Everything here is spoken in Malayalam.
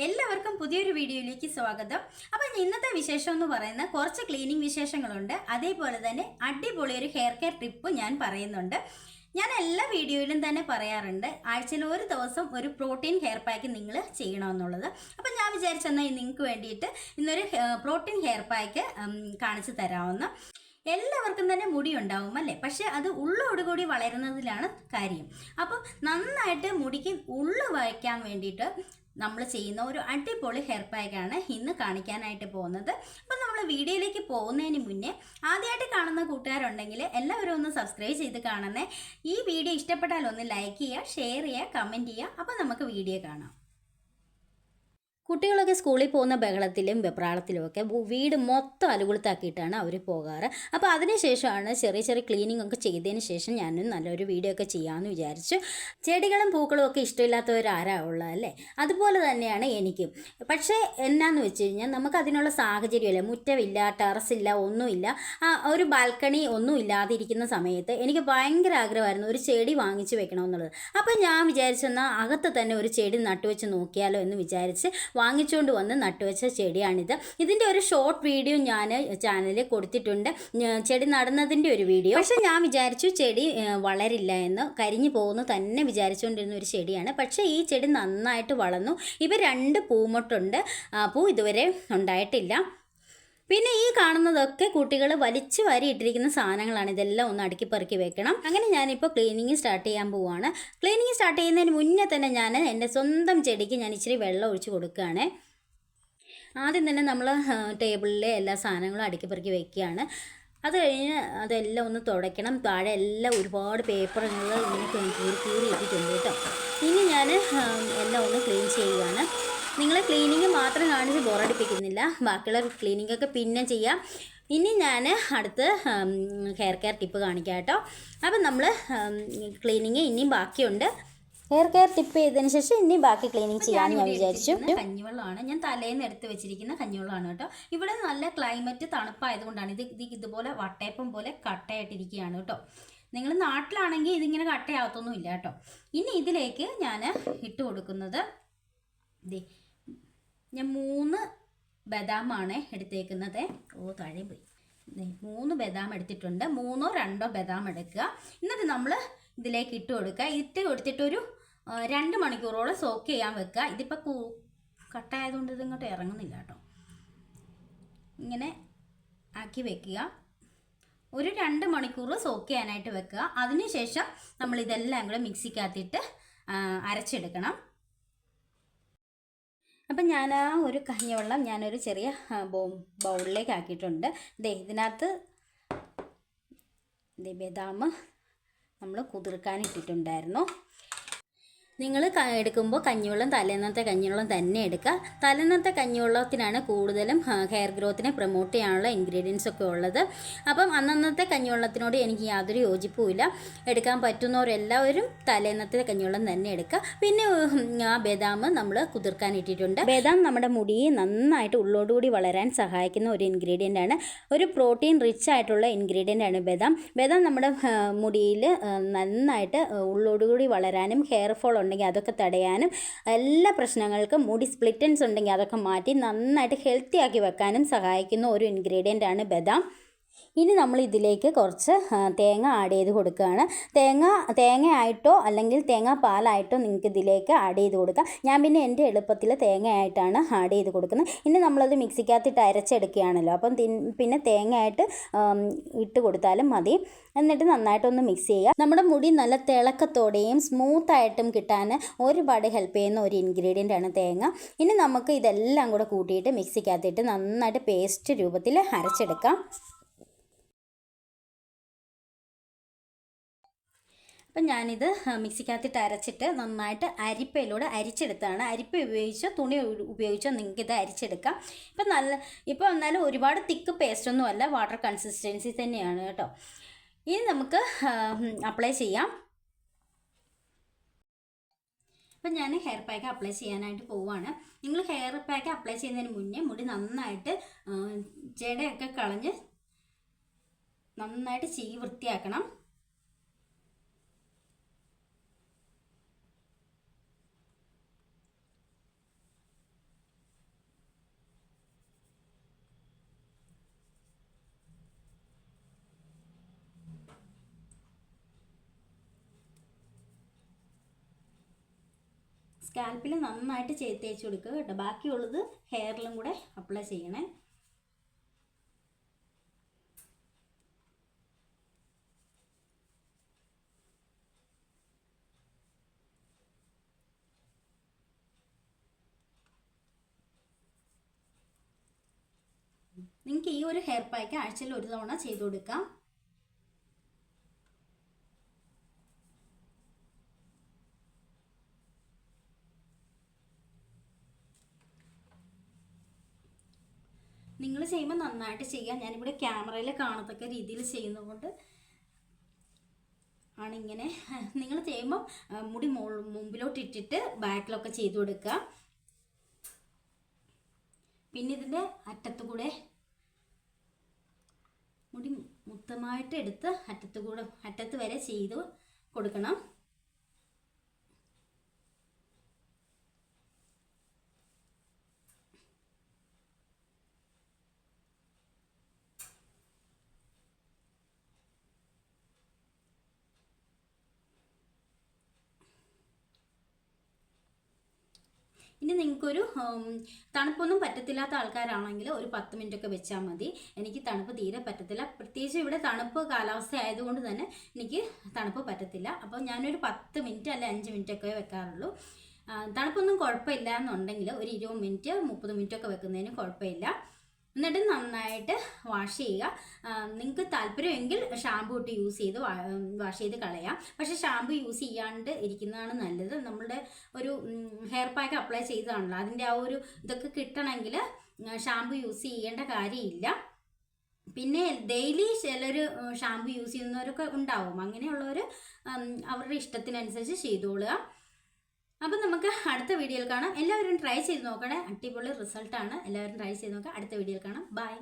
എല്ലാവർക്കും പുതിയൊരു വീഡിയോയിലേക്ക് സ്വാഗതം. അപ്പോൾ ഇന്നത്തെ വിശേഷം എന്ന് പറയുന്നത് കുറച്ച് ക്ലീനിങ് വിശേഷങ്ങളുണ്ട്. അതേപോലെ തന്നെ അടിപൊളി ഒരു ഹെയർ കെയർ ടിപ്പ് ഞാൻ പറയുന്നുണ്ട്. ഞാൻ എല്ലാ വീഡിയോയിലും തന്നെ പറയാറുണ്ട്, ആഴ്ചയിൽ ഒരു ദിവസം ഒരു പ്രോട്ടീൻ ഹെയർ പാക്ക് നിങ്ങൾ ചെയ്യണമെന്നുള്ളത്. അപ്പം ഞാൻ വിചാരിച്ചെന്നാൽ നിങ്ങൾക്ക് വേണ്ടിയിട്ട് ഇന്നൊരു പ്രോട്ടീൻ ഹെയർ പാക്ക് കാണിച്ചു തരാവുന്ന. എല്ലാവർക്കും തന്നെ മുടി ഉണ്ടാവും അല്ലേ, പക്ഷെ അത് ഉള്ളോടുകൂടി വളരുന്നതിലാണ് കാര്യം. അപ്പം നന്നായിട്ട് മുടിക്ക് ഉള്ളു വയ്ക്കാൻ വേണ്ടിയിട്ട് നമ്മൾ ചെയ്യുന്ന ഒരു അടിപൊളി ഹെയർ പാക്കാണ് ഇന്ന് കാണിക്കാനായിട്ട് പോകുന്നത്. അപ്പം നമ്മൾ വീഡിയോയിലേക്ക് പോകുന്നതിന് മുന്നേ ആദ്യമായിട്ട് കാണുന്ന കൂട്ടുകാരുണ്ടെങ്കിൽ എല്ലാവരും ഒന്ന് സബ്സ്ക്രൈബ് ചെയ്ത് കാണണേ. ഈ വീഡിയോ ഇഷ്ടപ്പെട്ടാൽ ഒന്ന് ലൈക്ക് ചെയ്യുക, ഷെയർ ചെയ്യുക, കമൻറ്റ് ചെയ്യുക. അപ്പം നമുക്ക് വീഡിയോ കാണാം. കുട്ടികളൊക്കെ സ്കൂളിൽ പോകുന്ന ബഹളത്തിലും വെപ്രാളത്തിലുമൊക്കെ വീട് മൊത്തം അലുകുളുത്താക്കിയിട്ടാണ് അവർ പോകാറ്. അപ്പോൾ അതിനുശേഷമാണ് ചെറിയ ചെറിയ ക്ലീനിങ് ഒക്കെ ചെയ്തതിന് ശേഷം ഞാനും നല്ലൊരു വീഡിയോ ഒക്കെ ചെയ്യാമെന്ന് വിചാരിച്ചു. ചെടികളും പൂക്കളും ഒക്കെ ഇഷ്ടമില്ലാത്തവരാരാ ഉള്ളത് അല്ലേ? അതുപോലെ തന്നെയാണ് എനിക്കും. പക്ഷേ എന്നാന്ന് വെച്ച് കഴിഞ്ഞാൽ നമുക്ക് അതിനുള്ള സാഹചര്യമില്ല. മുറ്റമില്ല, ടെറസില്ല, ഒന്നുമില്ല. ഒരു ബാൽക്കണി ഒന്നും ഇല്ലാതിരിക്കുന്ന സമയത്ത് എനിക്ക് ഭയങ്കര ആഗ്രഹമായിരുന്നു ഒരു ചെടി വാങ്ങിച്ച് വെക്കണമെന്നുള്ളത്. അപ്പോൾ ഞാൻ വിചാരിച്ചെന്നാൽ അകത്ത് തന്നെ ഒരു ചെടി നട്ടുവെച്ച് നോക്കിയാലോ എന്ന് വിചാരിച്ച് വാങ്ങിച്ചുകൊണ്ട് വന്ന് നട്ടുവെച്ച ചെടിയാണിത്. ഇതിൻ്റെ ഒരു ഷോർട്ട് വീഡിയോ ഞാൻ ചാനലിൽ കൊടുത്തിട്ടുണ്ട്, ചെടി നടുന്നതിൻ്റെ ഒരു വീഡിയോ. പക്ഷേ ഞാൻ വിചാരിച്ചു ചെടി വളരില്ല എന്ന്, കരിഞ്ഞു പോകുന്നു തന്നെ വിചാരിച്ചുകൊണ്ടിരുന്ന ഒരു ചെടിയാണ്. പക്ഷേ ഈ ചെടി നന്നായിട്ട് വളർന്നു. ഇവ 2 പൂമൊട്ടുണ്ട്. പൂ ഇതുവരെ ഉണ്ടായിട്ടില്ല. പിന്നെ ഈ കാണുന്നതൊക്കെ കുട്ടികൾ വലിച്ചു വാരി ഇട്ടിരിക്കുന്ന സാധനങ്ങളാണ്. ഇതെല്ലാം ഒന്ന് അടുക്കി പെറുക്കി വെക്കണം. അങ്ങനെ ഞാനിപ്പോൾ ക്ലീനിങ് സ്റ്റാർട്ട് ചെയ്യാൻ പോവുകയാണ്. ക്ലീനിങ് സ്റ്റാർട്ട് ചെയ്യുന്നതിന് മുന്നേ തന്നെ ഞാൻ എൻ്റെ സ്വന്തം ചെടിക്ക് ഞാൻ ഇച്ചിരി വെള്ളം ഒഴിച്ച് കൊടുക്കുകയാണ്. ആദ്യം തന്നെ നമ്മൾ ടേബിളിലെ എല്ലാ സാധനങ്ങളും അടുക്കി പെറുക്കി വെക്കുകയാണ്. അത് കഴിഞ്ഞ് അതെല്ലാം ഒന്ന് തുടയ്ക്കണം. താഴെ എല്ലാം ഒരുപാട് പേപ്പറുകൾ ഇങ്ങനെ കീറി ഇട്ടിട്ടുണ്ട് കേട്ടോ. ഇനി ഞാൻ എല്ലാം ഒന്ന് ക്ലീൻ ചെയ്യുകയാണ്. നിങ്ങൾ ക്ലീനിങ് മാത്രം കാണിച്ച് ബോറടിപ്പിക്കുന്നില്ല, ബാക്കിയുള്ള ക്ലീനിങ്ങൊക്കെ പിന്നെ ചെയ്യാം. ഇനി ഞാൻ അടുത്ത് ഹെയർ കെയർ ടിപ്പ് കാണിക്കാം കേട്ടോ. അപ്പം നമ്മൾ ക്ലീനിങ് ഇനിയും ബാക്കിയുണ്ട്. ഹെയർ കെയർ ടിപ്പ് ചെയ്തതിന് ശേഷം ഇനി ബാക്കി ക്ലീനിങ് ചെയ്യാമെന്ന് ഞാൻ വിചാരിച്ചു. കഞ്ഞിവെള്ളമാണ് ഞാൻ തലേന്ന് എടുത്ത് വെച്ചിരിക്കുന്ന കഞ്ഞിവെള്ളമാണ് കേട്ടോ. ഇവിടെ നല്ല ക്ലൈമറ്റ് തണുപ്പായതുകൊണ്ടാണ് ഇതുപോലെ വട്ടയപ്പം പോലെ കട്ടയായിട്ടിരിക്കുകയാണ് കേട്ടോ. നിങ്ങൾ നാട്ടിലാണെങ്കിൽ ഇതിങ്ങനെ കട്ടയാവത്തൊന്നുമില്ല കേട്ടോ. ഇനി ഇതിലേക്ക് ഞാൻ ഇട്ട് കൊടുക്കുന്നത് ഞാൻ 3 ബദാമാണ് എടുത്തേക്കുന്നത്. താഴെ പോയി. 3 ബദാം എടുത്തിട്ടുണ്ട്. 3ഓ 2ഓ ബദാം എടുക്കുക. എന്നിട്ട് നമ്മൾ ഇതിലേക്ക് ഇട്ട് കൊടുക്കുക. ഇട്ട് കൊടുത്തിട്ടൊരു 2 മണിക്കൂറോളം സോക്ക് ചെയ്യാൻ വെക്കുക. ഇതിപ്പോൾ കട്ടായതുകൊണ്ട് ഇതിങ്ങോട്ട് ഇറങ്ങുന്നില്ല കേട്ടോ. ഇങ്ങനെ ആക്കി വെക്കുക. ഒരു 2 മണിക്കൂർ സോക്ക് ചെയ്യാനായിട്ട് വെക്കുക. അതിനുശേഷം നമ്മൾ ഇതെല്ലാം കൂടെ മിക്സിക്കകത്തിട്ട് അരച്ചെടുക്കണം. അപ്പം ഞാൻ ആ ഒരു കഞ്ഞിവെള്ളം ഞാനൊരു ചെറിയ ബൗളിലേക്ക് ആക്കിയിട്ടുണ്ട്. ഇതിനകത്ത് ബദാം നമ്മൾ കുതിർക്കാനിട്ടിട്ടുണ്ടായിരുന്നു. നിങ്ങൾ എടുക്കുമ്പോൾ കഞ്ഞിവെള്ളം തലേന്നത്തെ കഞ്ഞിവെള്ളം തന്നെ എടുക്കുക. തലേന്നത്തെ കഞ്ഞിവെള്ളത്തിനാണ് കൂടുതലും ഹെയർ ഗ്രോത്തിനെ പ്രൊമോട്ട് ചെയ്യാനുള്ള ഇൻഗ്രീഡിയൻസ് ഒക്കെ ഉള്ളത്. അപ്പം അന്നത്തെ കഞ്ഞിവെള്ളത്തിനോട് എനിക്ക് യാതൊരു യോജിപ്പുമില്ല. എടുക്കാൻ പറ്റുന്നവരെല്ലാവരും തലേന്നത്തെ കഞ്ഞിവെള്ളം തന്നെ എടുക്കുക. പിന്നെ ആ ബദാം നമ്മൾ കുതിർക്കാനിട്ടിട്ടുണ്ട്. ബദാം നമ്മുടെ മുടിയെ നന്നായിട്ട് ഉള്ളോടുകൂടി വളരാൻ സഹായിക്കുന്ന ഒരു ഇൻഗ്രീഡിയൻ്റ് ആണ്. ഒരു പ്രോട്ടീൻ റിച്ച് ആയിട്ടുള്ള ഇൻഗ്രീഡിയൻ്റ് ആണ് ബദാം. ബദാം നമ്മുടെ മുടിയിൽ നന്നായിട്ട് ഉള്ളോടുകൂടി വളരാനും ഹെയർ ഫോൾ ഉണ്ടെങ്കിൽ അതൊക്കെ തടയാനും, എല്ലാ പ്രശ്നങ്ങൾക്കും മുടി സ്പ്ലിറ്റൻസ് ഉണ്ടെങ്കിൽ അതൊക്കെ മാറ്റി നന്നായിട്ട് ഹെൽത്തി ആക്കി വെക്കാനും സഹായിക്കുന്ന ഒരു ഇൻഗ്രീഡിയൻ്റ് ആണ് ബദാം. ഇനി നമ്മൾ ഇതിലേക്ക് കുറച്ച് തേങ്ങ ആഡ് ചെയ്ത് കൊടുക്കുകയാണ്. തേങ്ങയായിട്ടോ അല്ലെങ്കിൽ തേങ്ങ പാലായിട്ടോ നിങ്ങൾക്ക് ഇതിലേക്ക് ആഡ് ചെയ്ത് കൊടുക്കാം. ഞാൻ പിന്നെ എൻ്റെ എളുപ്പത്തിൽ തേങ്ങയായിട്ടാണ് ആഡ് ചെയ്ത് കൊടുക്കുന്നത്. ഇനി നമ്മളത് മിക്സിക്കകത്തിട്ട് അരച്ചെടുക്കുകയാണല്ലോ, അപ്പം പിന്നെ തേങ്ങയായിട്ട് ഇട്ട് കൊടുത്താലും മതി. എന്നിട്ട് നന്നായിട്ടൊന്ന് മിക്സ് ചെയ്യുക. നമ്മുടെ മുടി നല്ല തിളക്കത്തോടെയും സ്മൂത്തായിട്ടും കിട്ടാൻ ഒരുപാട് ഹെൽപ്പ് ചെയ്യുന്ന ഒരു ഇൻഗ്രീഡിയൻ്റ് ആണ് തേങ്ങ. ഇനി നമുക്ക് ഇതെല്ലാം കൂടെ കൂട്ടിയിട്ട് മിക്സിക്കകത്തിട്ട് നന്നായിട്ട് പേസ്റ്റ് രൂപത്തിൽ അരച്ചെടുക്കാം. അപ്പം ഞാനിത് മിക്സിക്കകത്തിട്ട് അരച്ചിട്ട് നന്നായിട്ട് അരിപ്പയിലൂടെ അരിച്ചെടുത്താണ്. അരിപ്പ ഉപയോഗിച്ചോ തുണി ഉപയോഗിച്ചോ നിങ്ങൾക്കിത് അരിച്ചെടുക്കാം. ഇപ്പോൾ എന്നാലും ഒരുപാട് തിക്ക് പേസ്റ്റൊന്നും അല്ല, വാട്ടർ കൺസിസ്റ്റൻസി തന്നെയാണ് കേട്ടോ. ഇനി നമുക്ക് അപ്ലൈ ചെയ്യാം. അപ്പം ഞാൻ ഹെയർ പാക്ക് അപ്ലൈ ചെയ്യാനായിട്ട് പോവുകയാണ്. നിങ്ങൾ ഹെയർ പാക്ക് അപ്ലൈ ചെയ്യുന്നതിന് മുന്നേ മുടി നന്നായിട്ട് ജടയൊക്കെ കളഞ്ഞ് നന്നായിട്ട് ചീകി വൃത്തിയാക്കണം. സ്കാൽപ്പിൽ നന്നായിട്ട് തേച്ച് കൊടുക്കുക കേട്ടോ. ബാക്കിയുള്ളത് ഹെയറിലും കൂടെ അപ്ലൈ ചെയ്യണേ. നിങ്ങൾക്ക് ഈ ഒരു ഹെയർ പാക്ക് ആഴ്ചയിൽ ഒരു തവണ ചെയ്ത് കൊടുക്കാം. നിങ്ങൾ ചെയ്യുമ്പോൾ നന്നായിട്ട് ചെയ്യാം. ഞാനിവിടെ ക്യാമറയിൽ കാണത്തക്ക രീതിയിൽ ചെയ്യുന്നതുകൊണ്ട് ആണിങ്ങനെ. നിങ്ങൾ ചെയ്യുമ്പോൾ മുടി മുമ്പിലോട്ട് ഇട്ടിട്ട് ബാക്കിലൊക്കെ ചെയ്ത് കൊടുക്കുക. പിന്നെ ഇതിൻ്റെ അറ്റത്ത് കൂടെ മുടി മൊത്തമായിട്ട് എടുത്ത് അറ്റത്ത് വരെ ചെയ്ത് കൊടുക്കണം. ഇനി നിങ്ങൾക്കൊരു തണുപ്പൊന്നും പറ്റത്തില്ലാത്ത ആൾക്കാരാണെങ്കിൽ ഒരു 10 മിനിറ്റൊക്കെ വെച്ചാൽ മതി. എനിക്ക് തണുപ്പ് തീരെ പറ്റത്തില്ല. പ്രത്യേകിച്ച് ഇവിടെ തണുപ്പ് കാലാവസ്ഥ ആയതുകൊണ്ട് തന്നെ എനിക്ക് തണുപ്പ് പറ്റത്തില്ല. അപ്പോൾ ഞാനൊരു 10 മിനിറ്റ് അല്ല 5 മിനിറ്റൊക്കെ വെക്കാറുള്ളൂ. തണുപ്പൊന്നും കുഴപ്പമില്ല എന്നുണ്ടെങ്കിൽ ഒരു 20 മിനിറ്റ് 30 മിനിറ്റൊക്കെ വെക്കുന്നതിന് കുഴപ്പമില്ല. എന്നിട്ട് നന്നായിട്ട് വാഷ് ചെയ്യുക. നിങ്ങൾക്ക് താല്പര്യമെങ്കിൽ ഷാമ്പു ഇട്ട് യൂസ് ചെയ്ത് വാഷ് ചെയ്ത് കളയാം. പക്ഷേ ഷാമ്പു യൂസ് ചെയ്യാണ്ട് ഇരിക്കുന്നതാണ് നല്ലത്. നമ്മളുടെ ഒരു ഹെയർ പാക്ക് അപ്ലൈ ചെയ്തതാണല്ലോ, അതിൻ്റെ ആ ഒരു ഇതൊക്കെ കിട്ടണമെങ്കിൽ ഷാമ്പു യൂസ് ചെയ്യേണ്ട കാര്യമില്ല. പിന്നെ ഡെയിലി ചിലർ ഷാമ്പു യൂസ് ചെയ്യുന്നവരൊക്കെ ഉണ്ടാവും. അങ്ങനെയുള്ളവർ അവരുടെ ഇഷ്ടത്തിനനുസരിച്ച് ചെയ്തോളുക. അപ്പം നമുക്ക് അടുത്ത വീഡിയോയിൽ കാണാം. എല്ലാവരും ട്രൈ ചെയ്ത് നോക്കണേ. അടിപൊളി റിസൾട്ടാണ്. എല്ലാവരും ട്രൈ ചെയ്ത് നോക്കാം. അടുത്ത വീഡിയോയിൽ കാണാം. ബൈ.